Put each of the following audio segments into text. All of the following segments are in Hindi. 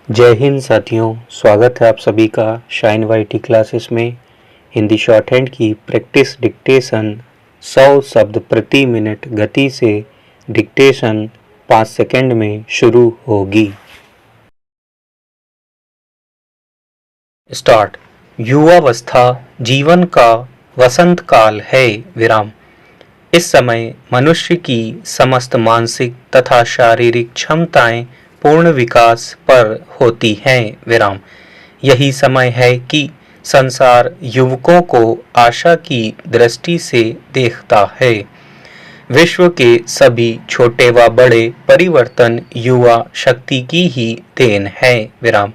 जय हिंद साथियों, स्वागत है आप सभी का शाइन वाईटी क्लासेस में। हिंदी शॉर्ट हैंड की प्रैक्टिस डिक्टेशन 100 शब्द प्रति मिनट गति से डिक्टेशन 5 सेकंड में शुरू होगी। स्टार्ट। युवावस्था जीवन का वसंत काल है। विराम। इस समय मनुष्य की समस्त मानसिक तथा शारीरिक क्षमताएं पूर्ण विकास पर होती हैं। विराम। यही समय है कि संसार युवकों को आशा की दृष्टि से देखता है। विश्व के सभी छोटे व बड़े परिवर्तन युवा शक्ति की ही देन है। विराम।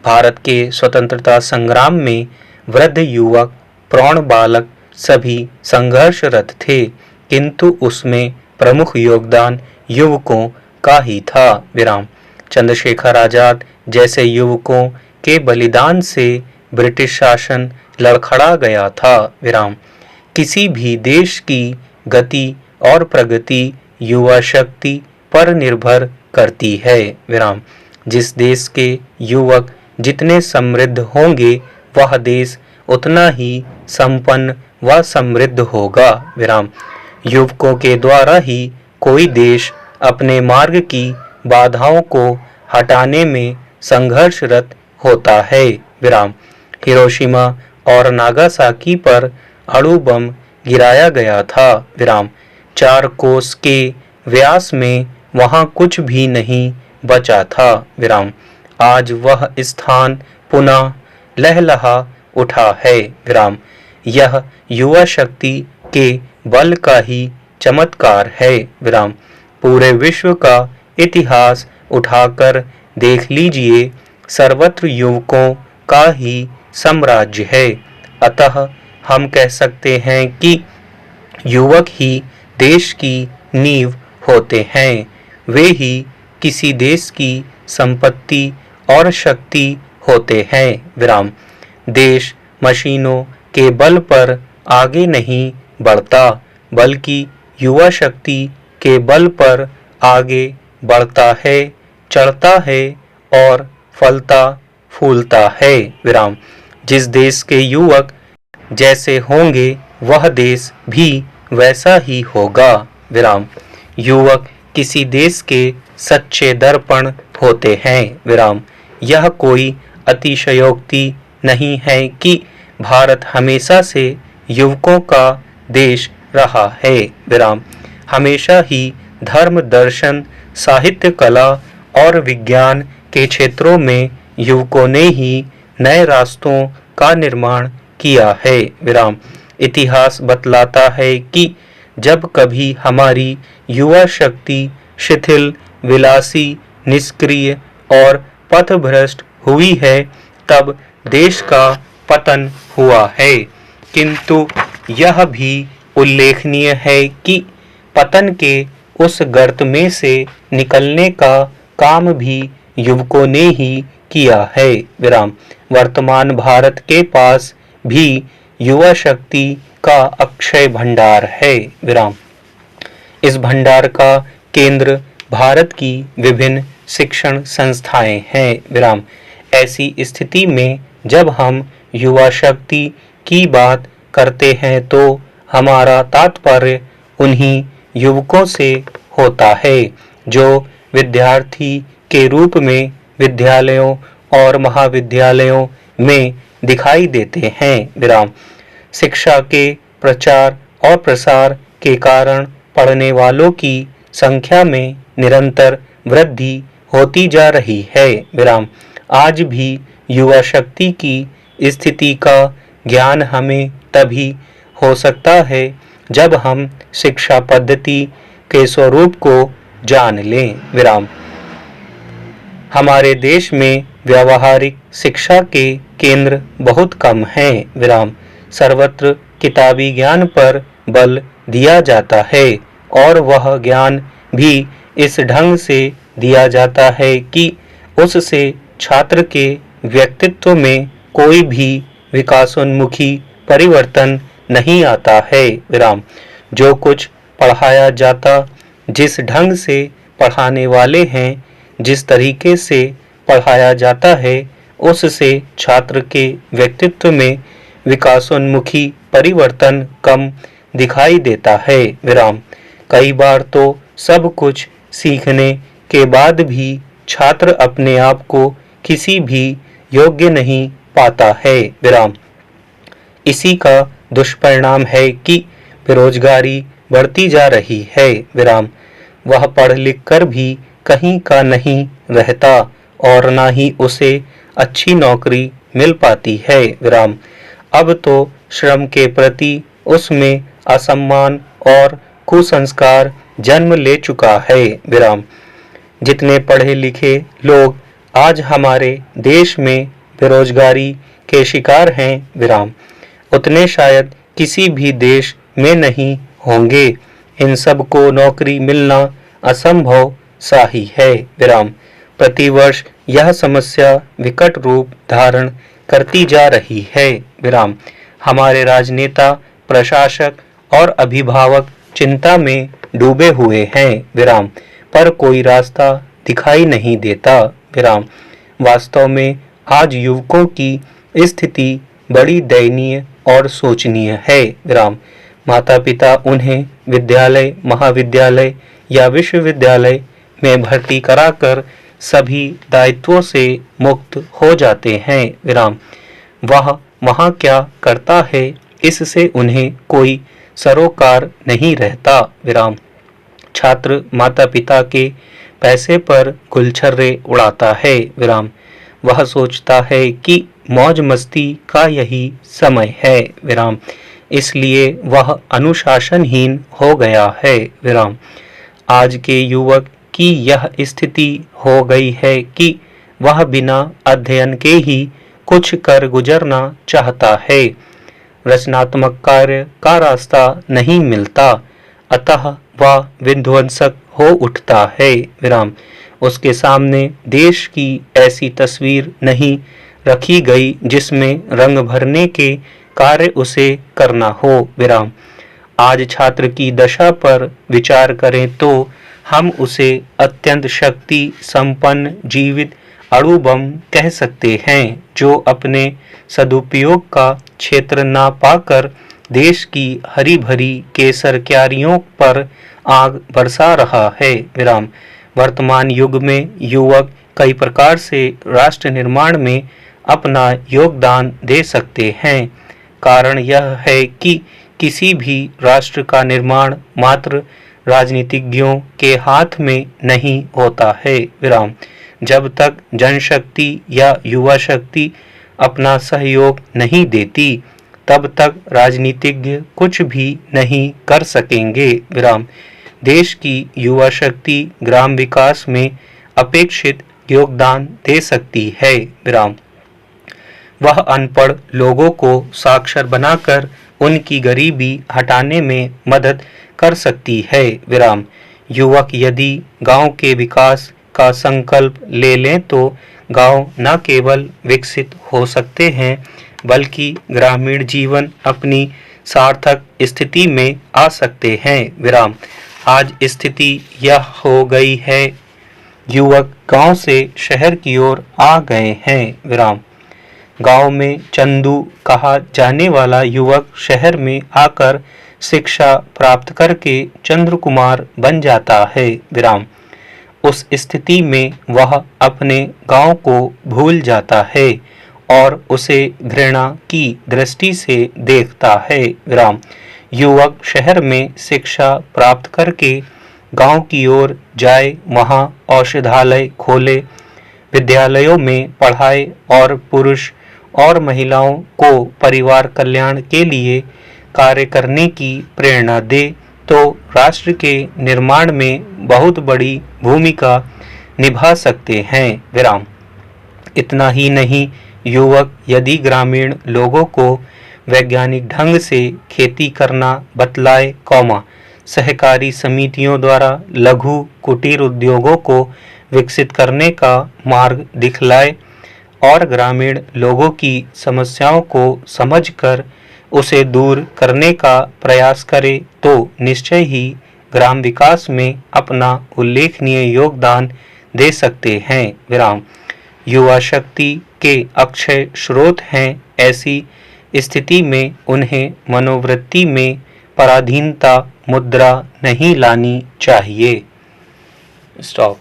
भारत के स्वतंत्रता संग्राम में वृद्ध युवक, प्रौढ़ बालक सभी संघर्षरत थे, किंतु उसमें प्रमुख योगदान युवकों का ही था। विराम। चंद्रशेखर आजाद जैसे युवकों के बलिदान से ब्रिटिश शासन लड़खड़ा गया था। विराम। किसी भी देश की गति और प्रगति युवा शक्ति पर निर्भर करती है। विराम। जिस देश के युवक जितने समृद्ध होंगे, वह देश उतना ही संपन्न व समृद्ध होगा। विराम। युवकों के द्वारा ही कोई देश अपने मार्ग की बाधाओं को हटाने में संघर्षरत होता है। विराम। हिरोशिमा और नागासाकी पर अणु बम गिराया गया था। विराम। 4 कोस के व्यास में वहां कुछ भी नहीं बचा था। विराम। आज वह स्थान पुनः लहलहा उठा है। विराम। यह युवा शक्ति के बल का ही चमत्कार है। विराम। पूरे विश्व का इतिहास उठाकर देख लीजिए, सर्वत्र युवकों का ही साम्राज्य है। अतः हम कह सकते हैं कि युवक ही देश की नींव होते हैं। वे ही किसी देश की संपत्ति और शक्ति होते हैं। विराम। देश मशीनों के बल पर आगे नहीं बढ़ता, बल्कि युवा शक्ति के बल पर आगे बढ़ता है, चढ़ता है और फलता फूलता है। विराम। जिस देश के युवक जैसे होंगे, वह देश भी वैसा ही होगा। विराम। युवक किसी देश के सच्चे दर्पण होते हैं। विराम। यह कोई अतिशयोक्ति नहीं है कि भारत हमेशा से युवकों का देश रहा है। विराम। हमेशा ही धर्म, दर्शन, साहित्य, कला और विज्ञान के क्षेत्रों में युवकों ने ही नए रास्तों का निर्माण किया है। विराम। इतिहास बतलाता है कि जब कभी हमारी युवा शक्ति शिथिल, विलासी, निष्क्रिय और पथभ्रष्ट हुई है, तब देश का पतन हुआ है। किंतु यह भी उल्लेखनीय है कि पतन के उस गर्त में से निकलने का काम भी युवकों ने ही किया है। विराम। वर्तमान भारत के पास भी युवा शक्ति का अक्षय भंडार है। विराम। इस भंडार का केंद्र भारत की विभिन्न शिक्षण संस्थाएं हैं। विराम। ऐसी स्थिति में जब हम युवा शक्ति की बात करते हैं, तो हमारा तात्पर्य उन्हीं युवकों से होता है जो विद्यार्थी के रूप में विद्यालयों और महाविद्यालयों में दिखाई देते हैं। विराम। शिक्षा के प्रचार और प्रसार के कारण पढ़ने वालों की संख्या में निरंतर वृद्धि होती जा रही है। विराम। आज भी युवा शक्ति की स्थिति का ज्ञान हमें तभी हो सकता है जब हम शिक्षा पद्धति के स्वरूप को जान लें। विराम। हमारे देश में व्यावहारिक शिक्षा के केंद्र बहुत कम हैं। विराम। सर्वत्र किताबी ज्ञान पर बल दिया जाता है और वह ज्ञान भी इस ढंग से दिया जाता है कि उससे छात्र के व्यक्तित्व में कोई भी विकासोन्मुखी परिवर्तन नहीं आता है। विराम। जो कुछ पढ़ाया जाता, जिस ढंग से पढ़ाने वाले हैं, जिस तरीके से पढ़ाया जाता है उससे छात्र के व्यक्तित्व में विकासोन्मुखी परिवर्तन कम दिखाई देता है। विराम। कई बार तो सब कुछ सीखने के बाद भी छात्र अपने आप को किसी भी योग्य नहीं पाता है। विराम। इसी का दुष्परिणाम है कि बेरोजगारी बढ़ती जा रही है। विराम। वह पढ़ लिख कर भी कहीं का नहीं रहता और ना ही उसे अच्छी नौकरी मिल पाती है। विराम। अब तो श्रम के प्रति उसमें असम्मान और कुसंस्कार जन्म ले चुका है। विराम। जितने पढ़े लिखे लोग आज हमारे देश में बेरोजगारी के शिकार हैं, विराम, उतने शायद किसी भी देश में नहीं होंगे। इन सब को नौकरी मिलना असंभव सा ही है। विराम। प्रतिवर्ष यह समस्या विकट रूप धारण करती जा रही है। विराम। हमारे राजनेता, प्रशासक और अभिभावक चिंता में डूबे हुए हैं। विराम। पर कोई रास्ता दिखाई नहीं देता। विराम। वास्तव में आज युवकों की स्थिति बड़ी दयनीय और शोचनीय है। विराम। माता पिता उन्हें विद्यालय, महाविद्यालय या विश्वविद्यालय में भर्ती कराकर सभी दायित्वों से मुक्त हो जाते हैं। विराम। वह वहाँ क्या करता है इससे उन्हें कोई सरोकार नहीं रहता। विराम। छात्र माता पिता के पैसे पर गुलछर्रे उड़ाता है। विराम। वह सोचता है कि मौज मस्ती का यही समय है। विराम। इसलिए वह अनुशासनहीन हो गया है। विराम। आज के युवक की यह स्थिति हो गई है कि वह बिना अध्ययन के ही कुछ कर गुजरना चाहता है। रचनात्मक कार्य का रास्ता नहीं मिलता, अतः वह विध्वंसक हो उठता है। विराम। उसके सामने देश की ऐसी तस्वीर नहीं रखी गई जिसमें रंग भरने के कार्य उसे करना हो। विराम। आज छात्र की दशा पर विचार करें तो हम उसे अत्यंत शक्ति संपन्न जीवित अणु बम कह सकते हैं, जो अपने सदुपयोग का क्षेत्र ना पाकर देश की हरी भरी केसर क्यारियों पर आग बरसा रहा है। विराम। वर्तमान युग में युवक कई प्रकार से राष्ट्र निर्माण में अपना योगदान दे सकते हैं। कारण यह है कि किसी भी राष्ट्र का निर्माण मात्र राजनीतिज्ञों के हाथ में नहीं होता है। विराम। जब तक जनशक्ति या युवा शक्ति अपना सहयोग नहीं देती, तब तक राजनीतिज्ञ कुछ भी नहीं कर सकेंगे। विराम। देश की युवा शक्ति ग्राम विकास में अपेक्षित योगदान दे सकती है। विराम। वह अनपढ़ लोगों को साक्षर बनाकर उनकी गरीबी हटाने में मदद कर सकती है। विराम। युवक यदि गांव के विकास का संकल्प ले लें तो गांव न केवल विकसित हो सकते हैं, बल्कि ग्रामीण जीवन अपनी सार्थक स्थिति में आ सकते हैं। विराम। आज स्थिति यह हो गई है, युवक गांव से शहर की ओर आ गए हैं। विराम। गांव में चंदू कहा जाने वाला युवक शहर में आकर शिक्षा प्राप्त करके चंद्र कुमार बन जाता है। विराम। उस स्थिति में वह अपने गांव को भूल जाता है और उसे घृणा की दृष्टि से देखता है। विराम। युवक शहर में शिक्षा प्राप्त करके गांव की ओर जाए, वहां औषधालय खोले, विद्यालयों में पढ़ाए और पुरुष और महिलाओं को परिवार कल्याण के लिए कार्य करने की प्रेरणा दे तो राष्ट्र के निर्माण में बहुत बड़ी भूमिका निभा सकते हैं। विराम। इतना ही नहीं, युवक यदि ग्रामीण लोगों को वैज्ञानिक ढंग से खेती करना बतलाए, सहकारी समितियों द्वारा लघु कुटीर उद्योगों को विकसित करने का मार्ग दिखलाए और ग्रामीण लोगों की समस्याओं को समझकर उसे दूर करने का प्रयास करे तो निश्चय ही ग्राम विकास में अपना उल्लेखनीय योगदान दे सकते हैं। विराम। युवा शक्ति के अक्षय स्रोत हैं। ऐसी स्थिति में उन्हें मनोवृत्ति में पराधीनता मुद्रा नहीं लानी चाहिए। स्टॉप।